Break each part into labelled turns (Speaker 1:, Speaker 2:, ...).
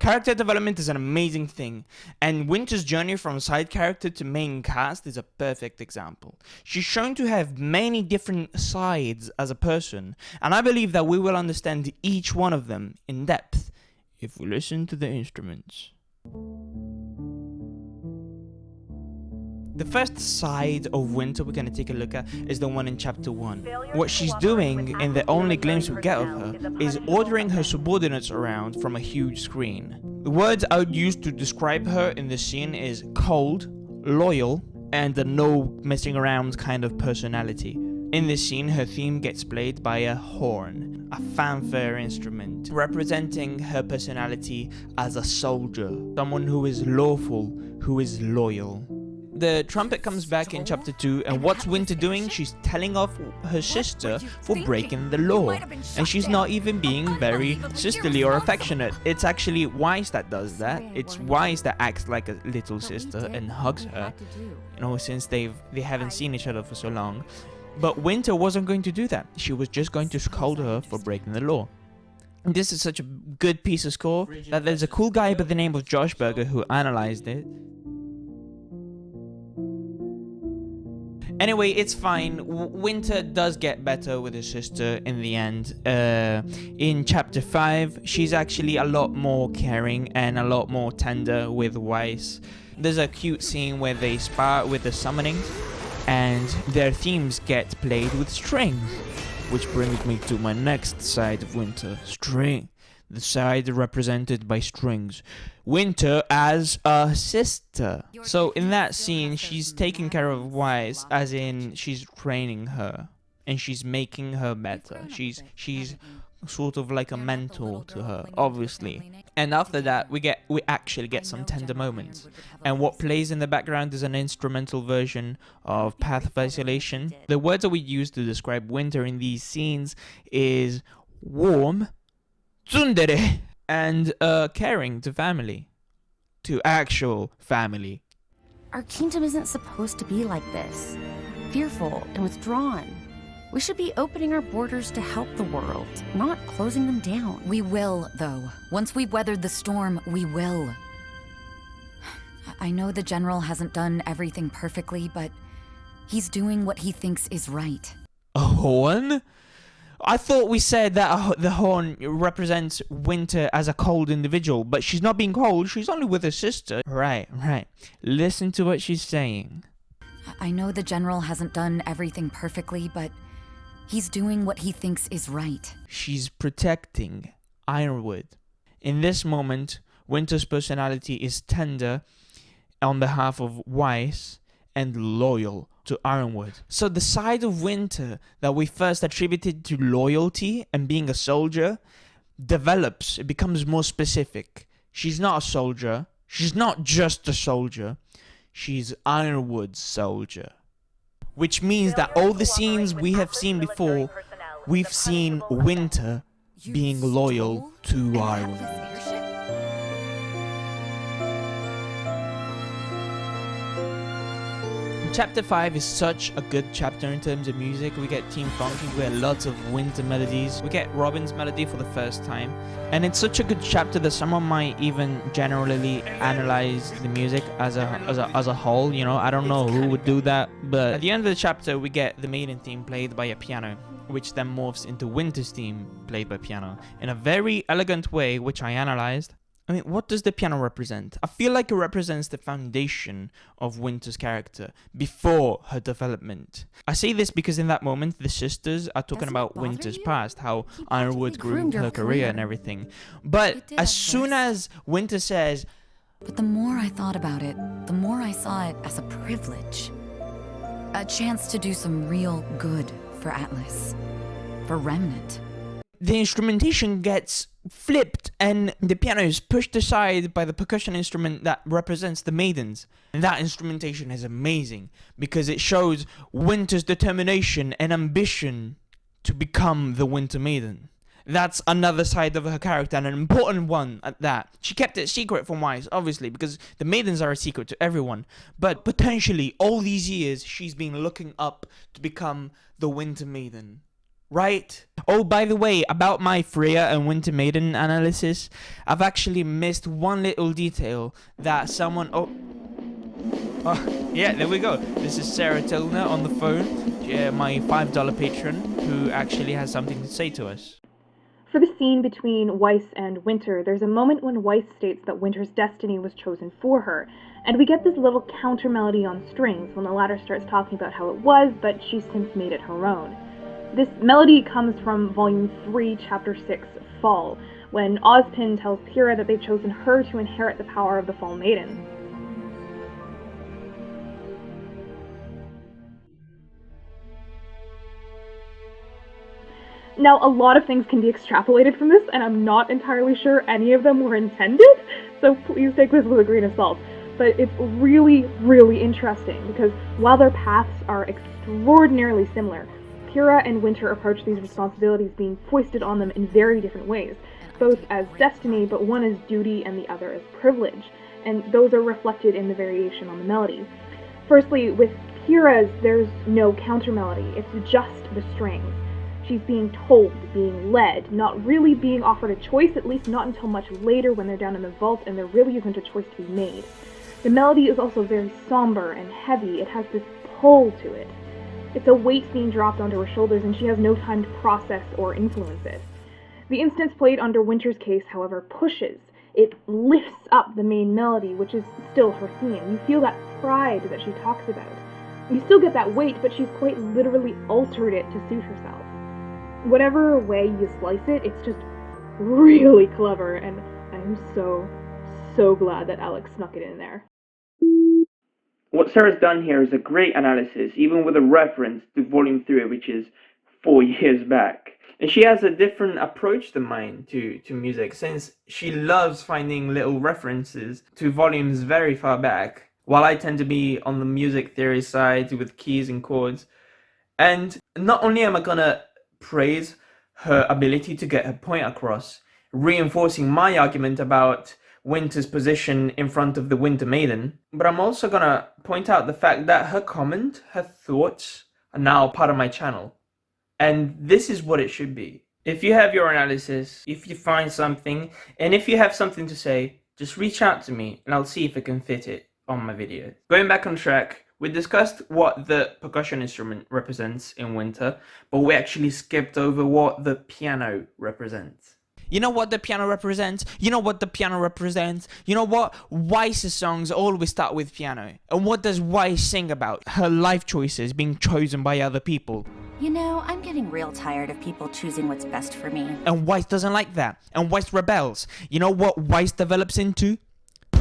Speaker 1: Character development is an amazing thing, and Winter's journey from side character to main cast is a perfect example. She's shown to have many different sides as a person, and I believe that we will understand each one of them in depth if we listen to the instruments. The first side of Winter we're going to take a look at is the one in chapter 1. What she's doing, in the only glimpse we get of her, is ordering her subordinates around from a huge screen. The words I would use to describe her in this scene is cold, loyal, and a no messing around kind of personality. In this scene, her theme gets played by a horn, a fanfare instrument, representing her personality as a soldier, someone who is lawful, who is loyal. The trumpet comes back in chapter 2, and what's Winter doing? She's telling off her sister for breaking the law, and she's not even being very sisterly or affectionate. It's actually Wise that does that. It's Wise that acts like a little sister and hugs her, you know, since they haven't seen each other for so long. But Winter wasn't going to do that. She was just going to scold her for breaking the law. And this is such a good piece of score that there's a cool guy by the name of Joshburger who analyzed it. Anyway, it's fine. Winter does get better with her sister in the end. In chapter 5, she's actually a lot more caring and a lot more tender with Weiss. There's a cute scene where they spar with the summoning, and their themes get played with strings. Which brings me to my next side of Winter, string. The side represented by strings. Winter as a sister. So in that scene, she's taking care of Wise, as in she's training her and she's making her better. She's sort of like a mentor to her, obviously. And after that, we actually get some tender moments. And what plays in the background is an instrumental version of Path of Isolation. The words that we use to describe Winter in these scenes is warm, tsundere, and caring to family. To actual family.
Speaker 2: Our kingdom isn't supposed to be like this. Fearful and withdrawn. We should be opening our borders to help the world, not closing them down.
Speaker 3: We will, though. Once we've weathered the storm, we will. I know the general hasn't done everything perfectly, but he's doing what he thinks is right.
Speaker 1: A horn? I thought we said that the horn represents Winter as a cold individual, but she's not being cold, she's only with her sister. Right. Listen to what she's saying.
Speaker 3: I know the general hasn't done everything perfectly, but he's doing what he thinks is right.
Speaker 1: She's protecting Ironwood. In this moment, Winter's personality is tender on behalf of Weiss and loyal to Ironwood. So the side of Winter that we first attributed to loyalty and being a soldier develops. It becomes more specific. She's not a soldier. She's not just a soldier. She's Ironwood's soldier. Which means that all the scenes we have seen before, we've seen Winter being loyal to Ironwood. Chapter 5 is such a good chapter in terms of music. We get Team Funky, we get lots of Winter melodies, we get Robin's melody for the first time, and it's such a good chapter that someone might even generally analyze the music as a whole, you know. I don't know who would do that, but at the end of the chapter we get the maiden theme played by a piano, which then morphs into Winter's theme played by piano in a very elegant way, which I analyzed. I mean, what does the piano represent? I feel like it represents the foundation of Winter's character before her development. I say this because in that moment, the sisters are talking about Winter's past, how Ironwood groomed her career and everything. But as soon as Winter says,
Speaker 3: but the more I thought about it, the more I saw it as a privilege. A chance to do some real good for Atlas, for Remnant.
Speaker 1: The instrumentation gets flipped and the piano is pushed aside by the percussion instrument that represents the maidens. And that instrumentation is amazing because it shows Winter's determination and ambition to become the Winter Maiden. That's another side of her character, and an important one at that. She kept it secret from Weiss, obviously, because the maidens are a secret to everyone. But potentially, all these years, she's been looking up to become the Winter Maiden. right? Oh, by the way, about my Freya and Winter Maiden analysis, I've actually missed one little detail that someone... Oh, yeah, there we go. This is Sarah Tilner on the phone, my $5 patron, who actually has something to say to us.
Speaker 4: For the scene between Weiss and Winter, there's a moment when Weiss states that Winter's destiny was chosen for her, and we get this little counter melody on strings when the latter starts talking about how it was, but she's since made it her own. This melody comes from Volume 3, Chapter 6, Fall, when Ozpin tells Pyrrha that they've chosen her to inherit the power of the Fall Maiden. Now, a lot of things can be extrapolated from this, and I'm not entirely sure any of them were intended, so please take this with a grain of salt. But it's really, really interesting, because while their paths are extraordinarily similar, Pyrrha and Winter approach these responsibilities being foisted on them in very different ways, both as destiny, but one as duty and the other as privilege, and those are reflected in the variation on the melody. Firstly, with Pyrrha's, there's no counter melody, it's just the strings. She's being told, being led, not really being offered a choice, at least not until much later when they're down in the vault and there really isn't a choice to be made. The melody is also very somber and heavy, it has this pull to it. It's a weight being dropped onto her shoulders and she has no time to process or influence it. The instance played under Winter's case, however, pushes. It lifts up the main melody, which is still her theme. You feel that pride that she talks about. You still get that weight, but she's quite literally altered it to suit herself. Whatever way you slice it, it's just really clever, and I'm so glad that Alex snuck it in there.
Speaker 1: What Sarah's done here is a great analysis, even with a reference to Volume 3, which is 4 years back. And she has a different approach than mine to music, since she loves finding little references to volumes very far back, while I tend to be on the music theory side with keys and chords. And not only am I gonna praise her ability to get her point across, reinforcing my argument about Winter's position in front of the Winter Maiden, but I'm also gonna point out the fact that her comment, her thoughts, are now part of my channel. And this is what it should be. If you have your analysis, if you find something, and if you have something to say, just reach out to me and I'll see if I can fit it on my video. Going back on track, we discussed what the percussion instrument represents in Winter, but we actually skipped over what the piano represents. You know what the piano represents? You know what the piano represents? You know what? Weiss's songs always start with piano. And what does Weiss sing about? Her life choices being chosen by other people.
Speaker 2: You know, I'm getting real tired of people choosing what's best for me.
Speaker 1: And Weiss doesn't like that. And Weiss rebels. You know what Weiss develops into?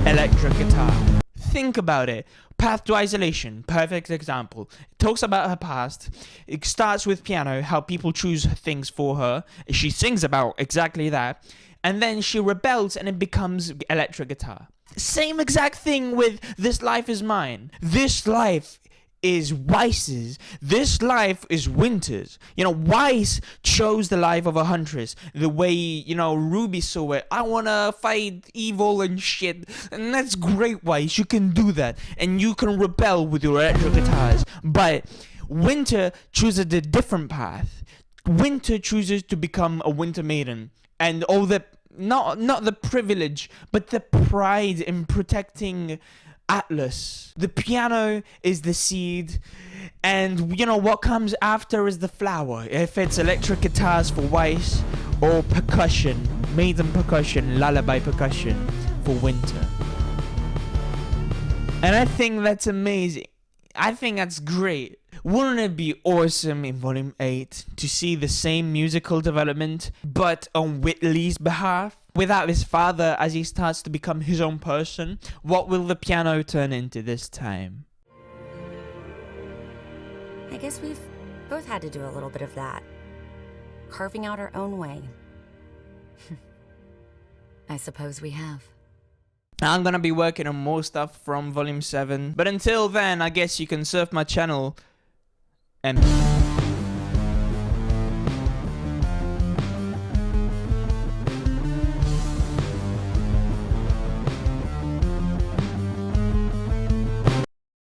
Speaker 1: Electric guitar. Think about it. Path to Isolation, perfect example. It talks about her past. It starts with piano, how people choose things for her. She sings about exactly that. And then she rebels and it becomes electric guitar. Same exact thing with This Life Is Mine. This life is Weiss's. This life is Winter's. You know, Weiss chose the life of a huntress the way, you know, RWBY saw it. I wanna fight evil and shit. And that's great, Weiss. You can do that. And you can rebel with your electric guitars. But Winter chooses a different path. Winter chooses to become a Winter Maiden. And all the, not the privilege, but the pride in protecting Atlas. The piano is the seed, and you know what comes after is the flower. If it's electric guitars for Weiss or percussion, maiden percussion, lullaby percussion for Winter. And I think that's amazing. I think that's great. Wouldn't it be awesome in Volume 8 to see the same musical development, but on Whitley's behalf? Without his father, as he starts to become his own person, what will the piano turn into this time?
Speaker 2: I guess we've both had to do a little bit of that. Carving out our own way.
Speaker 3: I suppose we have.
Speaker 1: I'm gonna be working on more stuff from Volume 7, but until then, I guess you can surf my channel and...